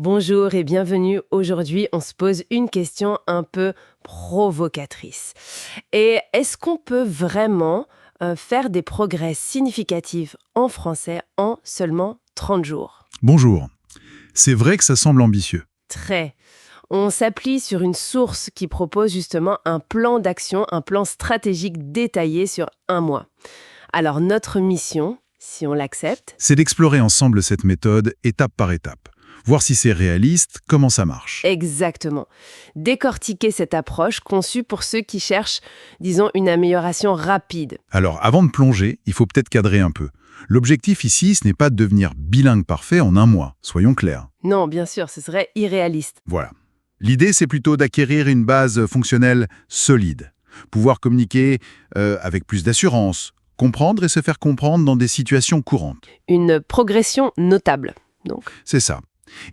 Bonjour et bienvenue. Aujourd'hui, on se pose une question un peu provocatrice. Et est-ce qu'on peut vraiment faire des progrès significatifs en français en seulement 30 jours? Bonjour. C'est vrai que ça semble ambitieux. Très. On s'appuie sur une source qui propose justement un plan d'action, un plan stratégique détaillé sur un mois. Alors notre mission, si on l'accepte, C'est d'explorer ensemble cette méthode étape par étape. Voir si c'est réaliste, comment ça marche. exactement. Décortiquer cette approche conçue pour ceux qui cherchent, disons, une amélioration rapide. Alors, avant de plonger, il faut peut-être cadrer un peu. L'objectif ici, ce n'est pas de devenir bilingue parfait en un mois, soyons clairs. Non, bien sûr, ce serait irréaliste. Voilà. L'idée, c'est plutôt d'acquérir une base fonctionnelle solide. Pouvoir communiquer avec plus d'assurance, comprendre et se faire comprendre dans des situations courantes. Une progression notable, donc. C'est ça.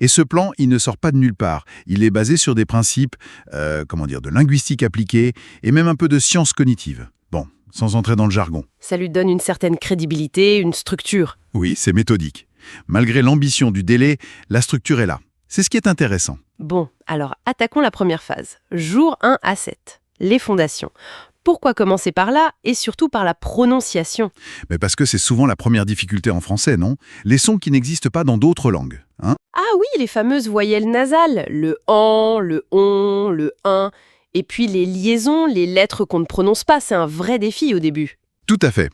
Et ce plan, il ne sort pas de nulle part. Il est basé sur des principes, de linguistique appliquée et même un peu de sciences cognitives. Bon, sans entrer dans le jargon. Ça lui donne une certaine crédibilité, une structure. Oui, c'est méthodique. Malgré l'ambition du délai, la structure est là. C'est ce qui est intéressant. Bon, alors attaquons la première phase. Jour 1 à 7. Les fondations. Pourquoi commencer par là et surtout par la prononciation? Mais parce que c'est souvent la première difficulté en français, non? Les sons qui n'existent pas dans d'autres langues. Ah oui, les fameuses voyelles nasales. Le an, le on, le un. Et puis les liaisons, les lettres qu'on ne prononce pas, c'est un vrai défi au début. Tout à fait.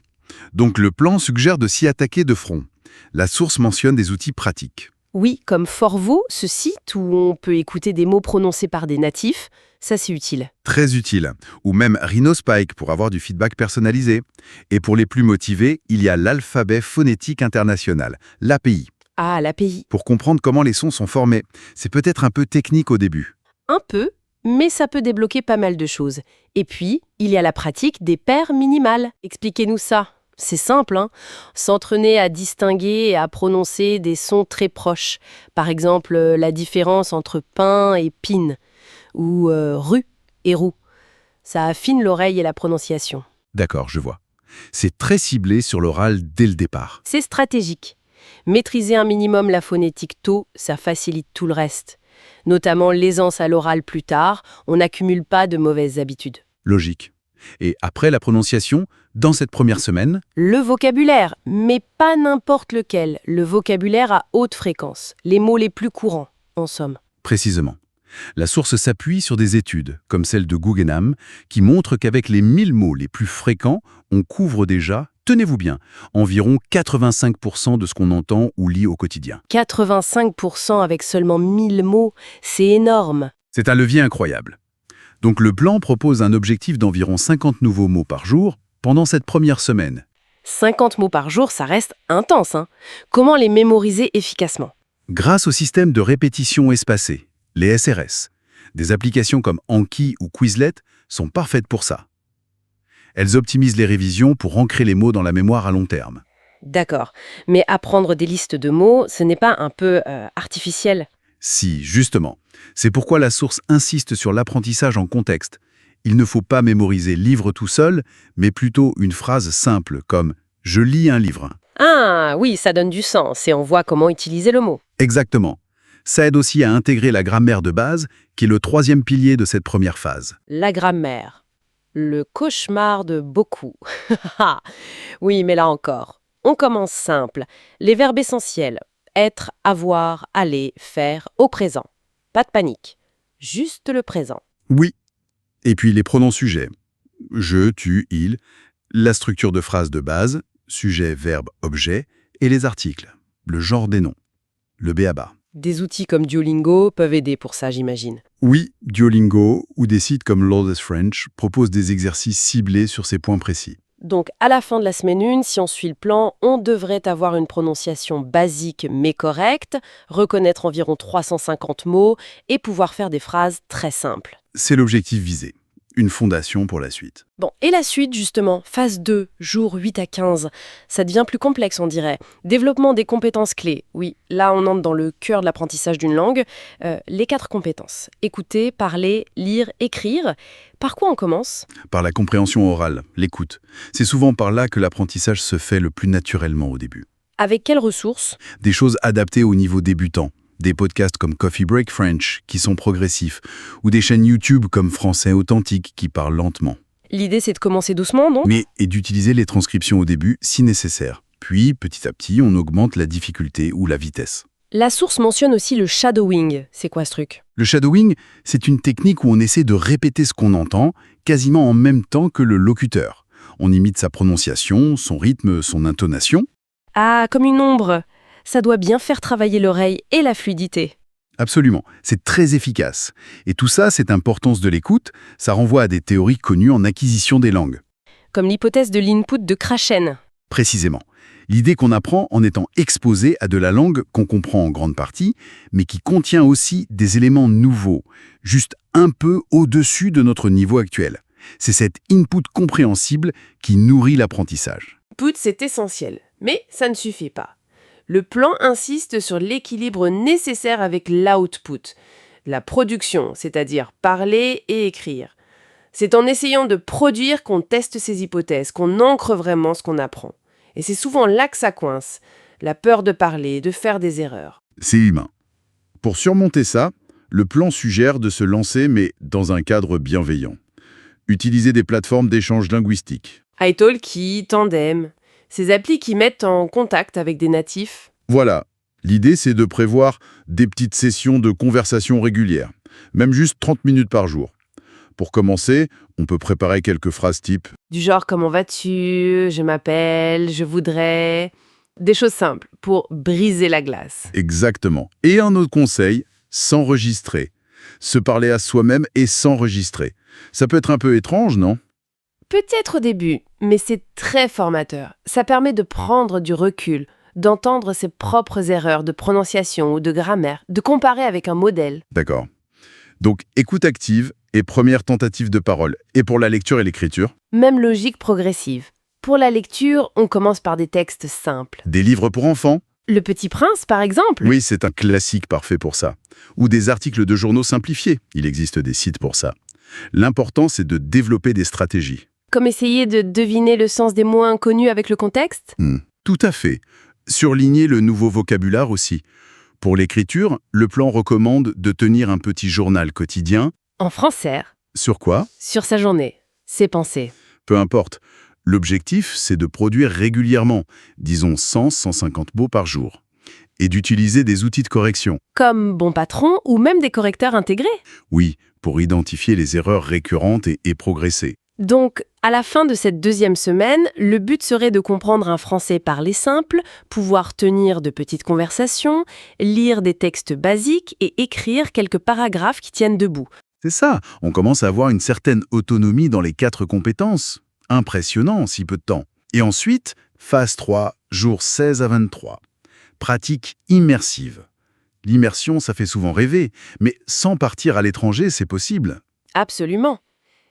Donc le plan suggère de s'y attaquer de front. La source mentionne des outils pratiques. Oui, comme Forvo, ce site où on peut écouter des mots prononcés par des natifs, ça c'est utile. Très utile. Ou même RhinoSpike pour avoir du feedback personnalisé. Et pour les plus motivés, il y a l'alphabet phonétique international, l'API, Ah, l'API. pour comprendre comment les sons sont formés. C'est peut-être un peu technique au début. Un peu, mais ça peut débloquer pas mal de choses. Et puis, il y a la pratique des paires minimales. Expliquez-nous ça. C'est simple, hein. S'entraîner à distinguer et à prononcer des sons très proches. Par exemple, la différence entre pain et pine, ou rue et roue. Ça affine l'oreille et la prononciation. D'accord, je vois. C'est très ciblé sur l'oral dès le départ. C'est stratégique. Maîtriser un minimum la phonétique tôt, ça facilite tout le reste. Notamment l'aisance à l'oral plus tard, on n'accumule pas de mauvaises habitudes. Logique. Et après la prononciation, dans cette première semaine, Le vocabulaire, mais pas n'importe lequel. Le vocabulaire à haute fréquence. Les mots les plus courants, en somme. précisément, la source s'appuie sur des études, comme celle de Guggenheim, qui montrent qu'avec les 1000 mots les plus fréquents, on couvre déjà, tenez-vous bien, environ 85% de ce qu'on entend ou lit au quotidien. 85% avec seulement 1000 mots, c'est énorme. C'est un levier incroyable. Donc le plan propose un objectif d'environ 50 nouveaux mots par jour pendant cette première semaine. 50 mots par jour, ça reste intense, hein. Comment les mémoriser efficacement? Grâce au système de répétition espacée, les SRS, des applications comme Anki ou Quizlet sont parfaites pour ça. Elles optimisent les révisions pour ancrer les mots dans la mémoire à long terme. D'accord. Mais apprendre des listes de mots, ce n'est pas un peu artificiel? Si, justement. C'est pourquoi la source insiste sur l'apprentissage en contexte. Il ne faut pas mémoriser livre tout seul, mais plutôt une phrase simple comme « je lis un livre ». Ah oui, ça donne du sens et on voit comment utiliser le mot. Exactement. Ça aide aussi à intégrer la grammaire de base, qui est le troisième pilier de cette première phase. La grammaire. Le cauchemar de beaucoup. Oui, mais là encore, on commence simple. Les verbes essentiels. Être, avoir, aller, faire, au présent. Pas de panique. Juste le présent. Oui. Et puis les pronoms sujets. Je, tu, il. La structure de phrase de base, sujet, verbe, objet. Et les articles. Le genre des noms. Le b.a.-ba. Des outils comme Duolingo peuvent aider pour ça, j'imagine. Oui, Duolingo ou des sites comme Lawless French proposent des exercices ciblés sur ces points précis. Donc, à la fin de la semaine 1, si on suit le plan, on devrait avoir une prononciation basique mais correcte, reconnaître environ 350 mots et pouvoir faire des phrases très simples. C'est l'objectif visé. Une fondation pour la suite. Bon, et la suite, justement, phase 2, jours 8 à 15, ça devient plus complexe, on dirait. Développement des compétences clés. Oui, là, on entre dans le cœur de l'apprentissage d'une langue. Les 4 compétences. Écouter, parler, lire, écrire. Par quoi on commence? Par la compréhension orale, l'écoute. C'est souvent par là que l'apprentissage se fait le plus naturellement au début. Avec quelles ressources? Des choses adaptées au niveau débutant. Des podcasts comme Coffee Break French, qui sont progressifs, ou des chaînes YouTube comme Français Authentique, qui parlent lentement. L'idée, c'est de commencer doucement, non? Et d'utiliser les transcriptions au début, si nécessaire. Puis, petit à petit, on augmente la difficulté ou la vitesse. La source mentionne aussi le shadowing. C'est quoi ce truc? Le shadowing, c'est une technique où on essaie de répéter ce qu'on entend, quasiment en même temps que le locuteur. On imite sa prononciation, son rythme, son intonation. Ah, comme une ombre. Ça doit bien faire travailler l'oreille et la fluidité. Absolument, c'est très efficace. Et tout ça, cette importance de l'écoute, ça renvoie à des théories connues en acquisition des langues. Comme l'hypothèse de l'input de Krashen. Précisément. L'idée qu'on apprend en étant exposé à de la langue qu'on comprend en grande partie, mais qui contient aussi des éléments nouveaux, juste un peu au-dessus de notre niveau actuel. C'est cet input compréhensible qui nourrit l'apprentissage. L'input, c'est essentiel, mais ça ne suffit pas. Le plan insiste sur l'équilibre nécessaire avec l'output, la production, c'est-à-dire parler et écrire. C'est en essayant de produire qu'on teste ses hypothèses, qu'on ancre vraiment ce qu'on apprend. Et c'est souvent là que ça coince, la peur de parler, de faire des erreurs. C'est humain. Pour surmonter ça, le plan suggère de se lancer, mais dans un cadre bienveillant. Utiliser des plateformes d'échange linguistique. italki, Tandem, ces applis qui mettent en contact avec des natifs. Voilà. L'idée, c'est de prévoir des petites sessions de conversation régulières, même juste 30 minutes par jour. Pour commencer, on peut préparer quelques phrases type Du genre « comment vas-tu »,« je m'appelle »,« je voudrais ». Des choses simples pour briser la glace. exactement. Et un autre conseil, s'enregistrer. Se parler à soi-même et s'enregistrer. Ça peut être un peu étrange, non? Peut-être au début, mais c'est très formateur. Ça permet de prendre du recul, d'entendre ses propres erreurs de prononciation ou de grammaire, de comparer avec un modèle. D'accord. Donc, écoute active et première tentative de parole. Et pour la lecture et l'écriture? Même logique progressive. Pour la lecture, on commence par des textes simples. Des livres pour enfants? Le Petit Prince, par exemple. Oui, c'est un classique parfait pour ça. Ou des articles de journaux simplifiés. Il existe des sites pour ça. L'important, c'est de développer des stratégies. Comme essayer de deviner le sens des mots inconnus avec le contexte. Tout à fait. Surligner le nouveau vocabulaire aussi. Pour l'écriture, le plan recommande de tenir un petit journal quotidien. En français, Sur quoi? sur sa journée, ses pensées. Peu importe. L'objectif, c'est de produire régulièrement, disons 100-150 mots par jour, et d'utiliser des outils de correction. Comme Bon Patron ou même des correcteurs intégrés. Oui, pour identifier les erreurs récurrentes et progresser. Donc, à la fin de cette deuxième semaine, le but serait de comprendre un français parlé simple, pouvoir tenir de petites conversations, lire des textes basiques et écrire quelques paragraphes qui tiennent debout. C'est ça, on commence à avoir une certaine autonomie dans les 4 compétences. Impressionnant en si peu de temps. Et ensuite, phase 3, jours 16 à 23. Pratique immersive. L'immersion, ça fait souvent rêver, mais sans partir à l'étranger, c'est possible. Absolument.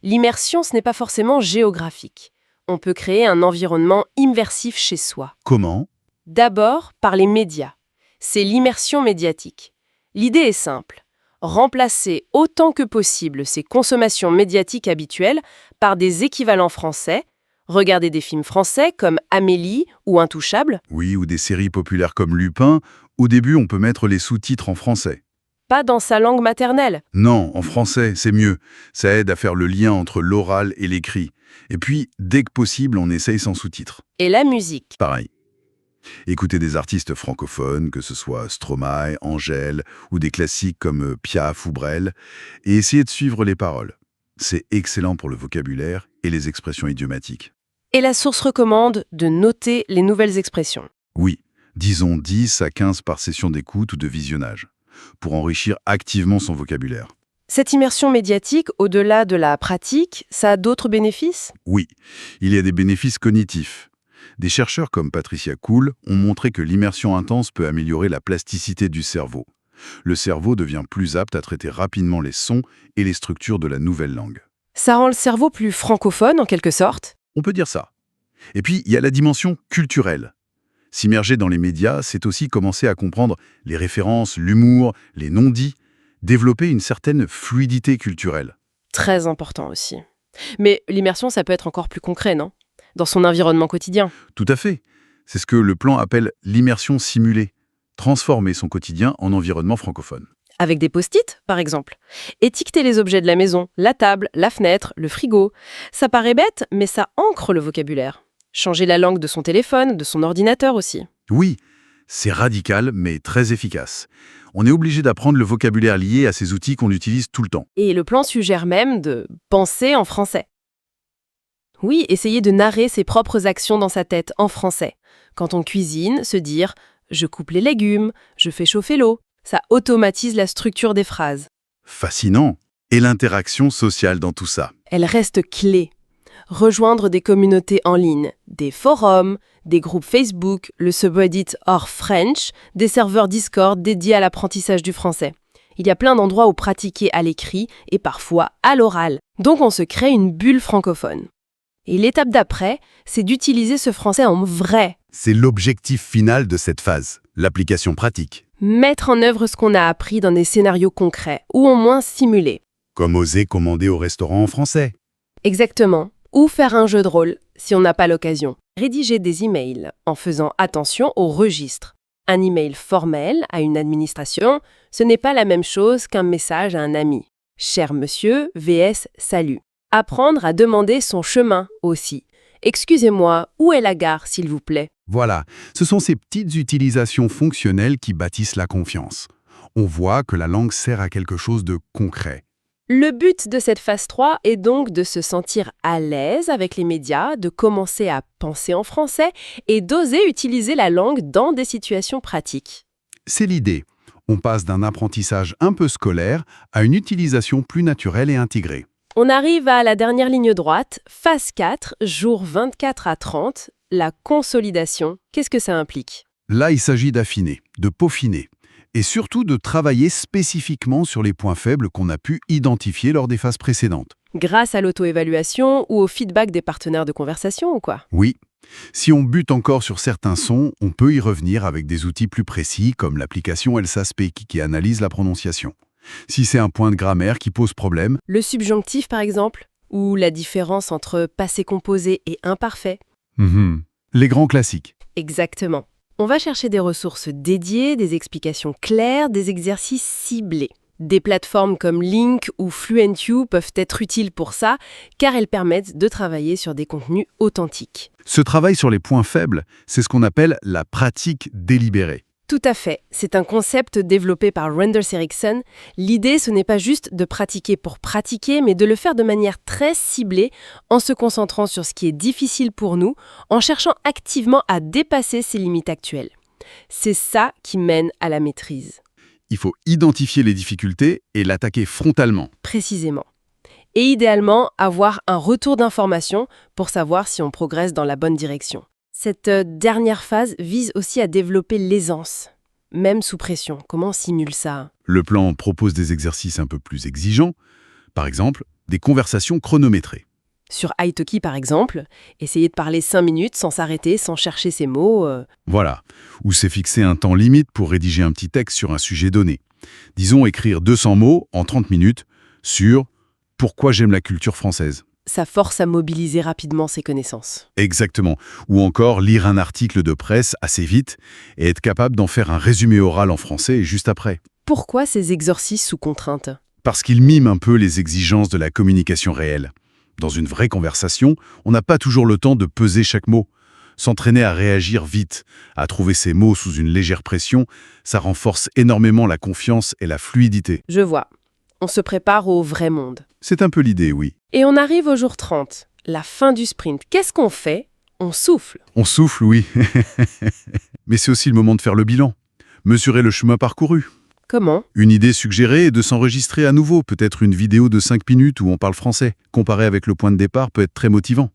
L'immersion, ce n'est pas forcément géographique. On peut créer un environnement immersif chez soi. Comment? D'abord, par les médias. C'est l'immersion médiatique. L'idée est simple. Remplacer autant que possible ces consommations médiatiques habituelles par des équivalents français, regarder des films français comme Amélie ou Intouchable, Oui, ou des séries populaires comme Lupin. Au début, on peut mettre les sous-titres en français. pas dans sa langue maternelle. Non, en français, c'est mieux. Ça aide à faire le lien entre l'oral et l'écrit. Et puis, dès que possible, on essaye sans sous-titres. Et la musique. Pareil. Écoutez des artistes francophones, que ce soit Stromae, Angèle, ou des classiques comme Piaf ou Brel, et essayez de suivre les paroles. C'est excellent pour le vocabulaire et les expressions idiomatiques. Et la source recommande de noter les nouvelles expressions. Oui, disons 10 à 15 par session d'écoute ou de visionnage, pour enrichir activement son vocabulaire. Cette immersion médiatique, au-delà de la pratique, ça a d'autres bénéfices? Oui, il y a des bénéfices cognitifs. Des chercheurs comme Patricia Kuhl ont montré que l'immersion intense peut améliorer la plasticité du cerveau. Le cerveau devient plus apte à traiter rapidement les sons et les structures de la nouvelle langue. Ça rend le cerveau plus francophone, en quelque sorte? On peut dire ça. Et puis, il y a la dimension culturelle. S'immerger dans les médias, c'est aussi commencer à comprendre les références, l'humour, les non-dits, développer une certaine fluidité culturelle. Très important aussi. Mais l'immersion, ça peut être encore plus concret, non? Dans son environnement quotidien. Tout à fait. C'est ce que le plan appelle l'immersion simulée. transformer son quotidien en environnement francophone. Avec des post-it, par exemple. Étiqueter les objets de la maison, la table, la fenêtre, le frigo. Ça paraît bête, mais ça ancre le vocabulaire. Changer la langue de son téléphone, de son ordinateur aussi. Oui, c'est radical, mais très efficace. On est obligé d'apprendre le vocabulaire lié à ces outils qu'on utilise tout le temps. Et le plan suggère même de penser en français. Oui, essayer de narrer ses propres actions dans sa tête en français. Quand on cuisine, se dire « je coupe les légumes, je fais chauffer l'eau ». Ça automatise la structure des phrases. Fascinant. Et l'interaction sociale dans tout ça. Elle reste clé. Rejoindre des communautés en ligne, des forums, des groupes Facebook, le subreddit Or French, des serveurs Discord dédiés à l'apprentissage du français. Il y a plein d'endroits où pratiquer à l'écrit et parfois à l'oral. Donc on se crée une bulle francophone. Et l'étape d'après, c'est d'utiliser ce français en vrai. C'est l'objectif final de cette phase, l'application pratique. Mettre en œuvre ce qu'on a appris dans des scénarios concrets, ou au moins simulés. Comme oser commander au restaurant en français. Exactement. Ou faire un jeu de rôle, si on n'a pas l'occasion. Rédiger des emails en faisant attention au registre. Un email formel à une administration, ce n'est pas la même chose qu'un message à un ami. Cher monsieur, vs salut. Apprendre à demander son chemin aussi. Excusez-moi, où est la gare, s'il vous plaît? Voilà, ce sont ces petites utilisations fonctionnelles qui bâtissent la confiance. On voit que la langue sert à quelque chose de concret. Le but de cette phase 3 est donc de se sentir à l'aise avec les médias, de commencer à penser en français et d'oser utiliser la langue dans des situations pratiques. C'est l'idée. On passe d'un apprentissage un peu scolaire à une utilisation plus naturelle et intégrée. On arrive à la dernière ligne droite, phase 4, jours 24 à 30, la consolidation. Qu'est-ce que ça implique? Là, il s'agit d'affiner, de peaufiner, et surtout de travailler spécifiquement sur les points faibles qu'on a pu identifier lors des phases précédentes. Grâce à l'auto-évaluation ou au feedback des partenaires de conversation ou quoi? Oui, si on bute encore sur certains sons, on peut y revenir avec des outils plus précis comme l'application Elsa Speak qui analyse la prononciation. Si c'est un point de grammaire qui pose problème, Le subjonctif par exemple, ou la différence entre passé composé et imparfait. les grands classiques. Exactement. On va chercher des ressources dédiées, des explications claires, des exercices ciblés. Des plateformes comme Link ou FluentU peuvent être utiles pour ça, car elles permettent de travailler sur des contenus authentiques. Ce travail sur les points faibles, c'est ce qu'on appelle la pratique délibérée. Tout à fait. C'est un concept développé par Randers Ericsson. L'idée, ce n'est pas juste de pratiquer pour pratiquer, mais de le faire de manière très ciblée, en se concentrant sur ce qui est difficile pour nous, en cherchant activement à dépasser ses limites actuelles. C'est ça qui mène à la maîtrise. Il faut identifier les difficultés et l'attaquer frontalement. Précisément. Et idéalement, avoir un retour d'information pour savoir si on progresse dans la bonne direction. Cette dernière phase vise aussi à développer l'aisance, même sous pression. Comment on simule ça? Le plan propose des exercices un peu plus exigeants, par exemple, des conversations chronométrées. Sur Italki, par exemple, essayer de parler 5 minutes sans s'arrêter, sans chercher ses mots. Voilà, où c'est fixé un temps limite pour rédiger un petit texte sur un sujet donné. Disons écrire 200 mots en 30 minutes sur « Pourquoi j'aime la culture française ». Ça force à mobiliser rapidement ses connaissances. Exactement. Ou encore lire un article de presse assez vite et être capable d'en faire un résumé oral en français juste après. Pourquoi ces exercices sous contrainte? Parce qu'ils miment un peu les exigences de la communication réelle. Dans une vraie conversation, on n'a pas toujours le temps de peser chaque mot. S'entraîner à réagir vite, à trouver ses mots sous une légère pression, ça renforce énormément la confiance et la fluidité. Je vois. On se prépare au vrai monde. C'est un peu l'idée, oui. Et on arrive au jour 30, la fin du sprint. Qu'est-ce qu'on fait? On souffle. On souffle, oui. Mais c'est aussi le moment de faire le bilan. Mesurer le chemin parcouru. Comment? Une idée suggérée est de s'enregistrer à nouveau, peut-être une vidéo de 5 minutes où on parle français. Comparé avec le point de départ peut être très motivant.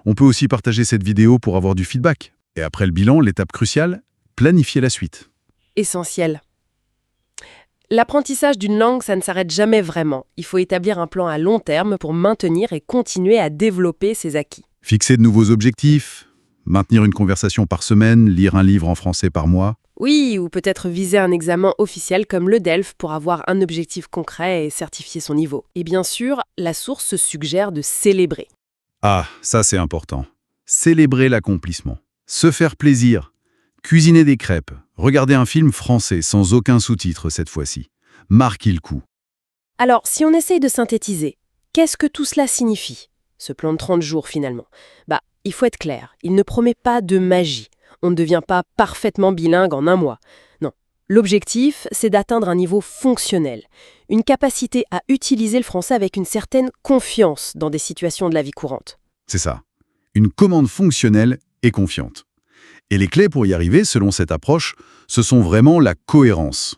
On peut aussi partager cette vidéo pour avoir du feedback. Et après le bilan, l'étape cruciale, planifier la suite. Essentiel. L'apprentissage d'une langue, ça ne s'arrête jamais vraiment. Il faut établir un plan à long terme pour maintenir et continuer à développer ses acquis. Fixer de nouveaux objectifs, maintenir une conversation par semaine, lire un livre en français par mois. Oui, ou peut-être viser un examen officiel comme le DELF pour avoir un objectif concret et certifier son niveau. Et bien sûr, la source suggère de célébrer. Ah, ça c'est important. Célébrer l'accomplissement. Se faire plaisir. Cuisiner des crêpes, Regardez un film français sans aucun sous-titre cette fois-ci. Marquez le coup. Alors, si on essaye de synthétiser, qu'est-ce que tout cela signifie, ce plan de 30 jours finalement? Il faut être clair, il ne promet pas de magie. On ne devient pas parfaitement bilingue en un mois. Non, l'objectif, c'est d'atteindre un niveau fonctionnel, une capacité à utiliser le français avec une certaine confiance dans des situations de la vie courante. C'est ça. Une commande fonctionnelle et confiante. Et les clés pour y arriver, selon cette approche, ce sont vraiment la cohérence.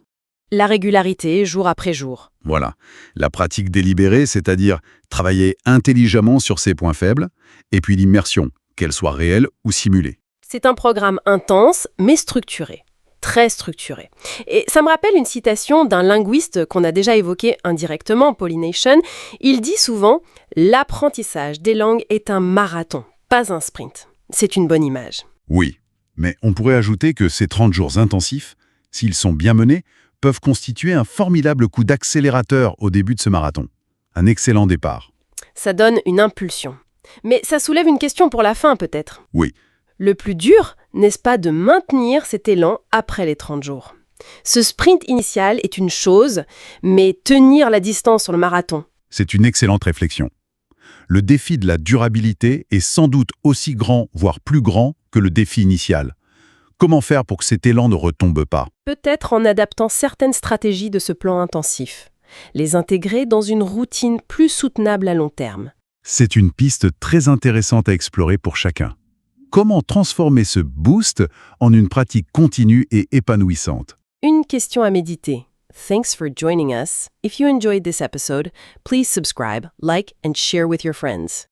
La régularité, jour après jour. Voilà. La pratique délibérée, c'est-à-dire travailler intelligemment sur ses points faibles, et puis l'immersion, qu'elle soit réelle ou simulée. C'est un programme intense, mais structuré. Très structuré. Et ça me rappelle une citation d'un linguiste qu'on a déjà évoqué indirectement, Pollination. Il dit souvent « L'apprentissage des langues est un marathon, pas un sprint ». C'est une bonne image. Oui, mais on pourrait ajouter que ces 30 jours intensifs, s'ils sont bien menés, peuvent constituer un formidable coup d'accélérateur au début de ce marathon. Un excellent départ. Ça donne une impulsion. Mais ça soulève une question pour la fin, peut-être. Oui. Le plus dur, n'est-ce pas de maintenir cet élan après les 30 jours? Ce sprint initial est une chose, mais tenir la distance sur le marathon. C'est une excellente réflexion. Le défi de la durabilité est sans doute aussi grand, voire plus grand, que le défi initial. Comment faire pour que cet élan ne retombe pas? Peut-être en adaptant certaines stratégies de ce plan intensif. Les intégrer dans une routine plus soutenable à long terme. C'est une piste très intéressante à explorer pour chacun. Comment transformer ce boost en une pratique continue et épanouissante? Une question à méditer. Thanks for joining us. If you enjoyed this episode, please subscribe, like, and share with your friends.